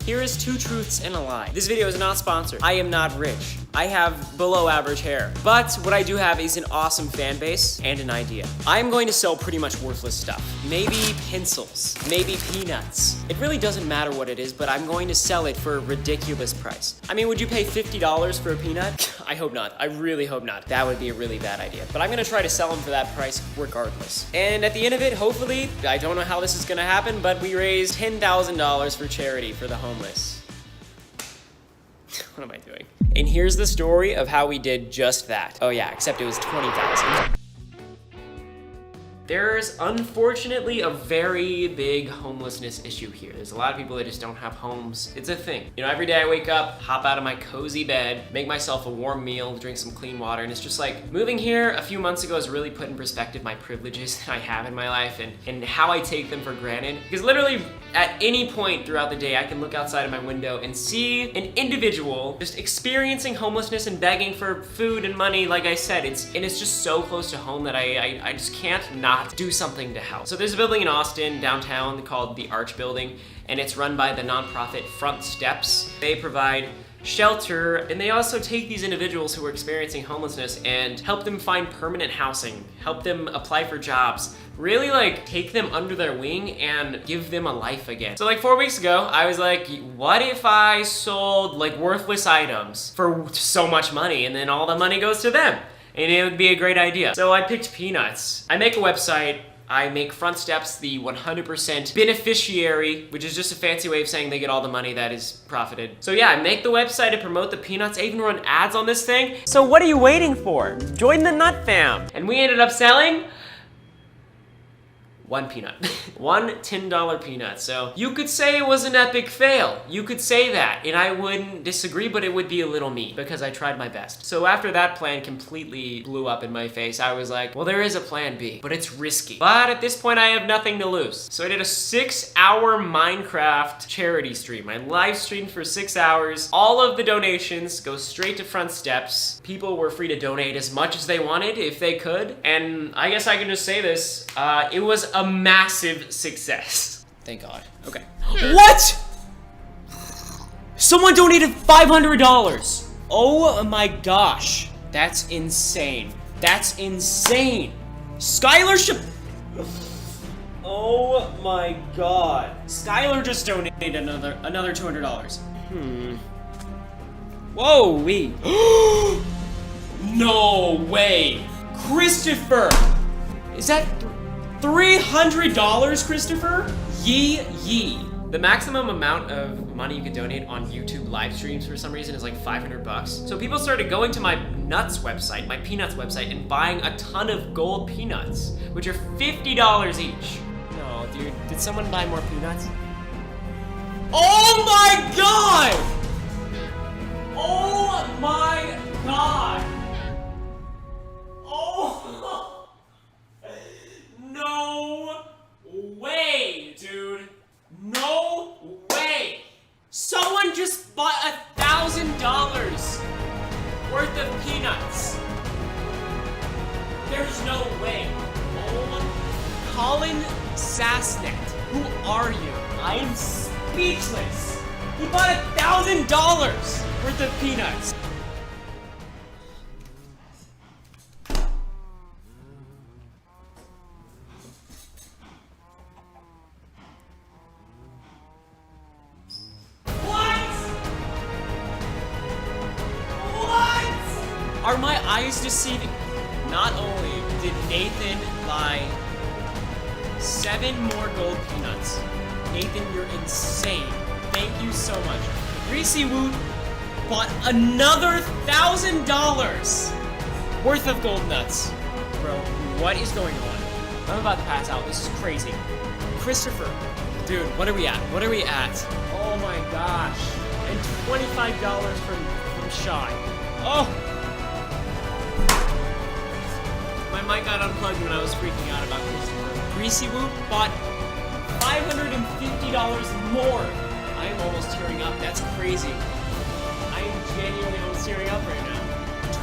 Here is two truths and a lie. This video is not sponsored. I am not rich. I have below average hair. But what I do have is an awesome fan base and an idea. I'm going to sell pretty much worthless stuff. Maybe pencils, maybe peanuts. It really doesn't matter what it is, but I'm going to sell it for a ridiculous price. I mean, would you pay $50 for a peanut? I hope not. I really hope not. That would be a really bad idea. But I'm gonna try to sell them for that price regardless. And at the end of it, hopefully, I don't know how this is gonna happen, but we raised $10,000 for charity for the homeless. What am I doing? And here's the story of how we did just that. Oh yeah, except it was 20,000. There's unfortunately a very big homelessness issue here. There's a lot of people that just don't have homes. It's a thing. You know, every day I wake up, hop out of my cozy bed, make myself a warm meal, drink some clean water, and it's just like, moving here a few months ago has really put in perspective my privileges that I have in my life and how I take them for granted. Because literally at any point throughout the day, I can look outside of my window and see an individual just experiencing homelessness and begging for food and money. Like I said, it's just so close to home that I just can't not do something to help. So there's a building in Austin, downtown, called the Arch Building, and it's run by the nonprofit Front Steps. They provide shelter, and they also take these individuals who are experiencing homelessness and help them find permanent housing, help them apply for jobs, really like take them under their wing and give them a life again. So like 4 weeks ago, I was like, what if I sold like worthless items for so much money and then all the money goes to them? And it would be a great idea. So I picked peanuts. I make a website. I make Front Steps the 100% beneficiary, which is just a fancy way of saying they get all the money that is profited. So yeah, I make the website to promote the peanuts. I even run ads on this thing. So what are you waiting for? Join the Nut Fam. And we ended up selling one peanut. One $10 peanut. So you could say it was an epic fail. You could say that, and I wouldn't disagree, but it would be a little mean because I tried my best. So after that plan completely blew up in my face, I was like, well, there is a plan B, but it's risky. But at this point, I have nothing to lose. So I did a 6-hour Minecraft charity stream. I live streamed for 6 hours. All of the donations go straight to Front Steps. People were free to donate as much as they wanted if they could. And I guess I can just say this, it was a massive success. Thank God. Okay. What? Someone donated $500. Oh my gosh. That's insane. That's insane. Skylar should... Oh my God. Skylar just donated another $200. Whoa, wait. No way. Christopher. Is that $300, Christopher? Yee. The maximum amount of money you can donate on YouTube live streams for some reason is like $500. So people started going to my nuts website, my peanuts website, and buying a ton of gold peanuts, which are $50 each. No, dude, did someone buy more peanuts? Oh my God! Oh my God! Oh! No way, dude. No way. Someone just bought $1,000 worth of peanuts. There's no way. Oh, Colin Sassnet, who are you? I am speechless. He bought $1,000 worth of peanuts. Are my eyes deceiving? Not only did Nathan buy 7 more gold peanuts. Nathan, you're insane. Thank you so much. Greasy Woot bought another $1,000 worth of gold nuts. Bro, what is going on? I'm about to pass out. This is crazy. Christopher, dude, what are we at? What are we at? Oh my gosh. And $25 from Shy. Oh! My mic got unplugged when I was freaking out about Christopher. Greasy Woot bought $550 more. I am almost tearing up. That's crazy. I am genuinely almost tearing up right now.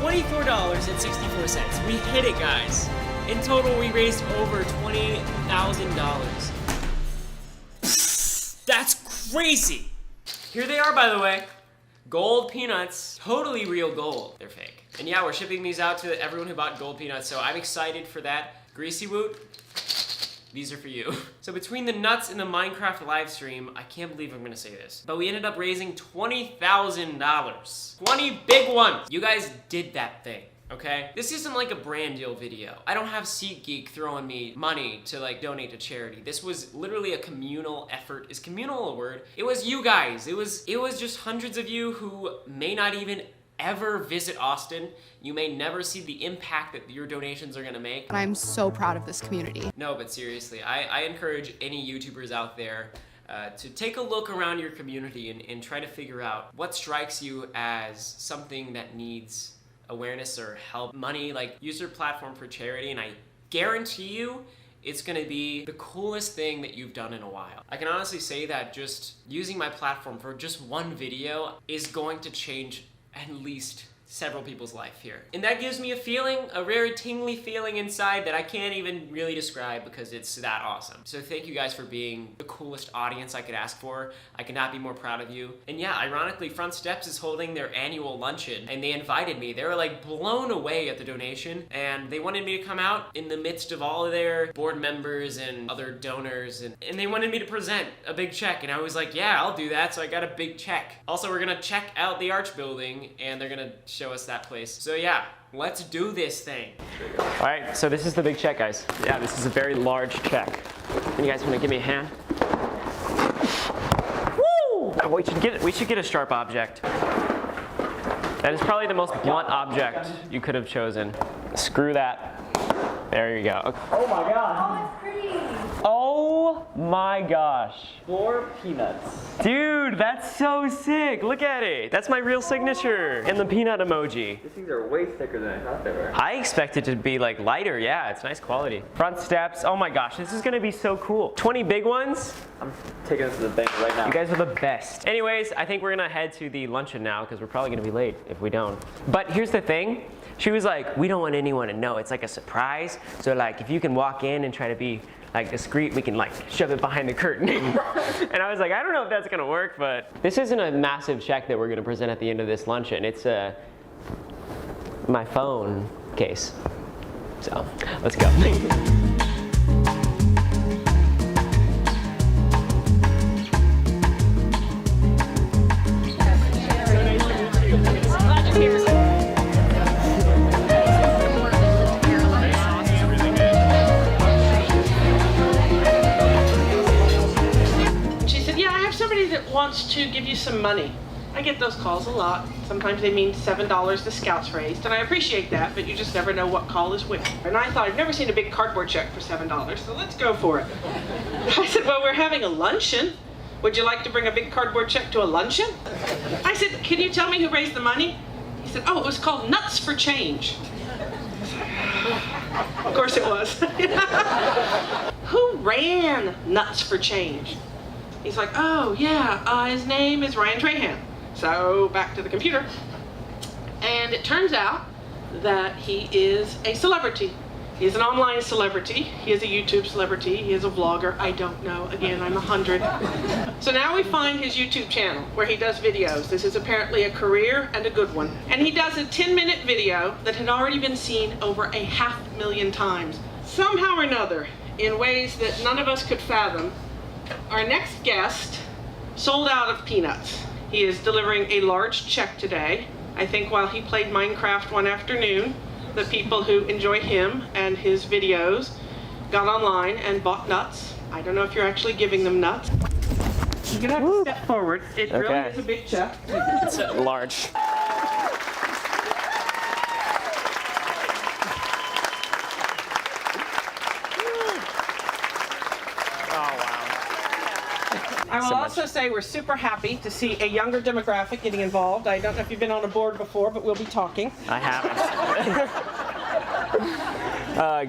$24.64. We hit it, guys. In total, we raised over $20,000. That's crazy. Here they are, by the way. Gold peanuts, totally real gold. They're fake. And yeah, we're shipping these out to everyone who bought gold peanuts, so I'm excited for that. Greasy Woot, these are for you. So between the nuts and the Minecraft live stream, I can't believe I'm gonna say this, but we ended up raising $20,000. 20 big ones. You guys did that thing. Okay? This isn't like a brand deal video. I don't have SeatGeek throwing me money to like donate to charity. This was literally a communal effort. Is communal a word? It was you guys. It was just hundreds of you who may not even ever visit Austin. You may never see the impact that your donations are gonna make. I'm so proud of this community. No, but seriously, I encourage any YouTubers out there to take a look around your community and try to figure out what strikes you as something that needs awareness or help. Money, like use your platform for charity, and I guarantee you it's gonna be the coolest thing that you've done in a while. I can honestly say that just using my platform for just one video is going to change at least several people's life here. And that gives me a feeling, a rare tingly feeling inside that I can't even really describe because it's that awesome. So thank you guys for being the coolest audience I could ask for. I could not be more proud of you. And yeah, ironically, Front Steps is holding their annual luncheon and they invited me. They were like blown away at the donation and they wanted me to come out in the midst of all of their board members and other donors and they wanted me to present a big check and I was like, yeah, I'll do that. So I got a big check. Also, we're gonna check out the Arch Building and they're gonna show us that place. So yeah, let's do this thing. All right, so this is the big check, guys. Yeah, this is a very large check. And you guys wanna give me a hand? Woo! Oh, we should get a sharp object. That is probably the most blunt object you could have chosen. Screw that. There you go. Okay. Oh my god. Oh, it's pretty. Oh my gosh. 4 peanuts. Dude, that's so sick. Look at it. That's my real signature. And the peanut emoji. These things are way thicker than I thought they were. I expect it to be like lighter. Yeah, it's nice quality. Front Steps. Oh my gosh, this is gonna be so cool. 20 big ones. I'm taking this to the bank right now. You guys are the best. Anyways, I think we're gonna head to the luncheon now because we're probably gonna be late if we don't. But here's the thing. She was like, we don't want anyone to know. It's like a surprise. So like, if you can walk in and try to be like discreet, we can like shove it behind the curtain. And I was like, I don't know if that's gonna work, but this isn't a massive check that we're gonna present at the end of this luncheon. It's my phone case. So let's go. Wants to give you some money. I get those calls a lot. Sometimes they mean $7 the Scouts raised, and I appreciate that, but you just never know what call is which. And I thought, I've never seen a big cardboard check for $7, so let's go for it. I said, well, we're having a luncheon. Would you like to bring a big cardboard check to a luncheon? I said, can you tell me who raised the money? He said, oh, it was called Nuts for Change. Of course it was. Who ran Nuts for Change? He's like, oh yeah, his name is Ryan Trahan. So back to the computer. And it turns out that he is a celebrity. He's an online celebrity. He is a YouTube celebrity. He is a vlogger. I don't know. Again, I'm 100. So now we find his YouTube channel where he does videos. This is apparently a career and a good one. And he does a 10-minute video that had already been seen over 500,000 times. Somehow or another, in ways that none of us could fathom, our next guest sold out of peanuts. He is delivering a large check today. I think while he played Minecraft one afternoon, the people who enjoy him and his videos got online and bought nuts. I don't know if you're actually giving them nuts. You're gonna have to step forward. It really is a big check. It's large. I will also say we're super happy to see a younger demographic getting involved. I don't know if you've been on a board before, but we'll be talking. I haven't.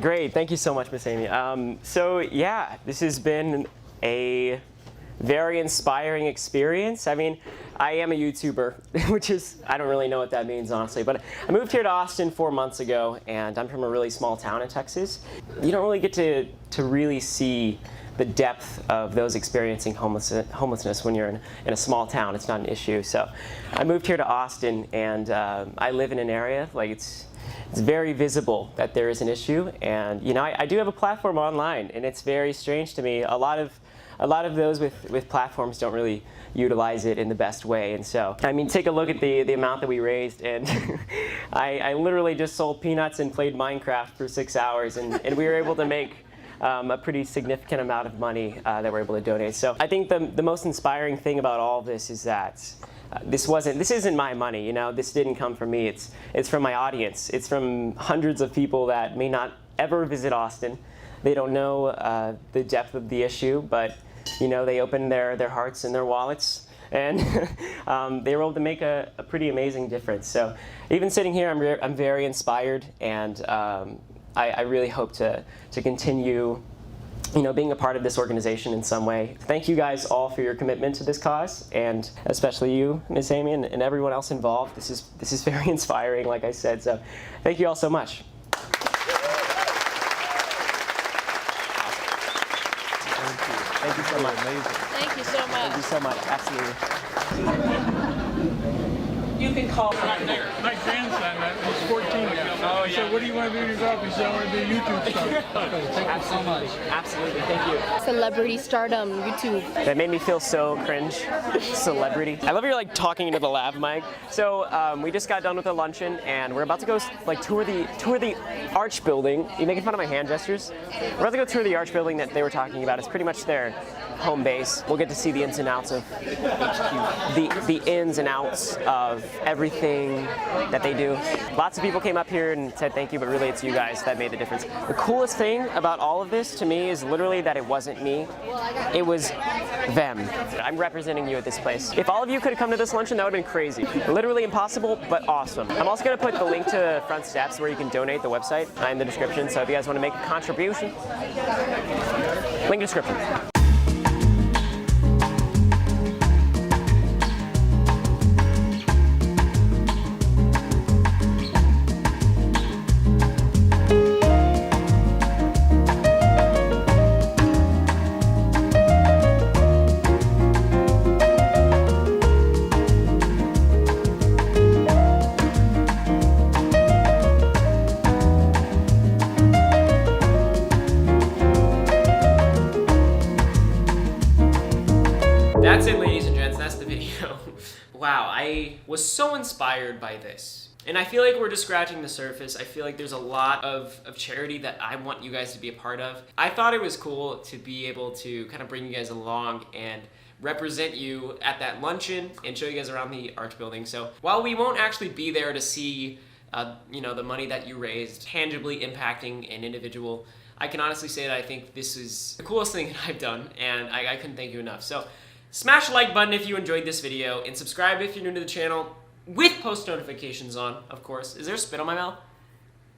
Great, thank you so much, Miss Amy. So yeah, this has been a very inspiring experience. I mean, I am a YouTuber, which is, I don't really know what that means, honestly, but I moved here to Austin 4 months ago, and I'm from a really small town in Texas. You don't really get to really see the depth of those experiencing homelessness when you're in a small town. It's not an issue. So I moved here to Austin, and I live in an area like it's very visible that there is an issue. And you know, I do have a platform online, and it's very strange to me. A lot of those with platforms don't really utilize it in the best way. And so, I mean, take a look at the amount that we raised, and I literally just sold peanuts and played Minecraft for 6 hours, and we were able to make a pretty significant amount of money that we're able to donate. So I think the most inspiring thing about all of this is that this isn't my money, you know, this didn't come from me, it's from my audience. It's from hundreds of people that may not ever visit Austin. They don't know the depth of the issue, but you know, they opened their hearts and their wallets, and they were able to make a pretty amazing difference. So even sitting here, I'm very inspired, and I really hope to continue, you know, being a part of this organization in some way. Thank you guys all for your commitment to this cause, and especially you, Ms. Amy, and everyone else involved. This is very inspiring, like I said. So thank you all so much. Thank you so much. Amazing. Thank you so much. Thank you so much. Absolutely. You can call My grandson, he's 14 now. He said, what do you want to do in your job? He said, I want to do YouTube stuff. Thank you so much. Absolutely. Thank you. Celebrity stardom, YouTube. That made me feel so cringe. Celebrity. I love you're like talking into the lav mic. So we just got done with the luncheon, and we're about to go like tour the Arch building. You making fun of my hand gestures? We're about to go tour the Arch building that they were talking about. It's pretty much their home base. We'll get to see the ins and outs of HQ. The ins and outs of everything that they do. Lots of people came up here and said thank you, but really it's you guys that made the difference. The coolest thing about all of this to me is literally that it wasn't me, it was them. I'm representing you at this place. If all of you could have come to this luncheon, that would have been crazy. Literally impossible, but awesome. I'm also going to put the link to Front Steps where you can donate, the website, in the description, so if you guys want to make a contribution, link description. That's it, ladies and gents, that's the video. Wow, I was so inspired by this. And I feel like we're just scratching the surface. I feel like there's a lot of charity that I want you guys to be a part of. I thought it was cool to be able to kind of bring you guys along and represent you at that luncheon and show you guys around the Arch building. So while we won't actually be there to see you know, the money that you raised tangibly impacting an individual, I can honestly say that I think this is the coolest thing that I've done, and I couldn't thank you enough. So smash the like button if you enjoyed this video, and subscribe if you're new to the channel, with post notifications on, of course. Is there spit on my mouth?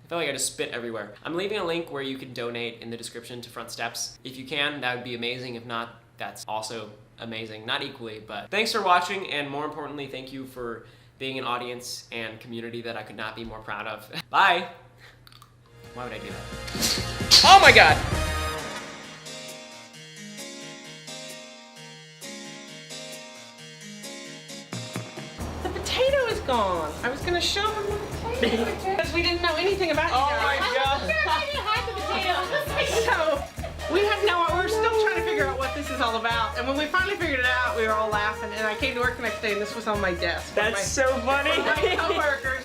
I feel like I just spit everywhere. I'm leaving a link where you can donate in the description to Front Steps. If you can, that would be amazing. If not, that's also amazing. Not equally, but thanks for watching, and more importantly, thank you for being an audience and community that I could not be more proud of. Bye! Why would I do that? Oh my god! Gone. I was gonna show him the potato because we didn't know anything about you guys. So we have we're still trying to figure out what this is all about. And when we finally figured it out, we were all laughing. And I came to work the next day, and this was on my desk. That's so funny. My coworkers.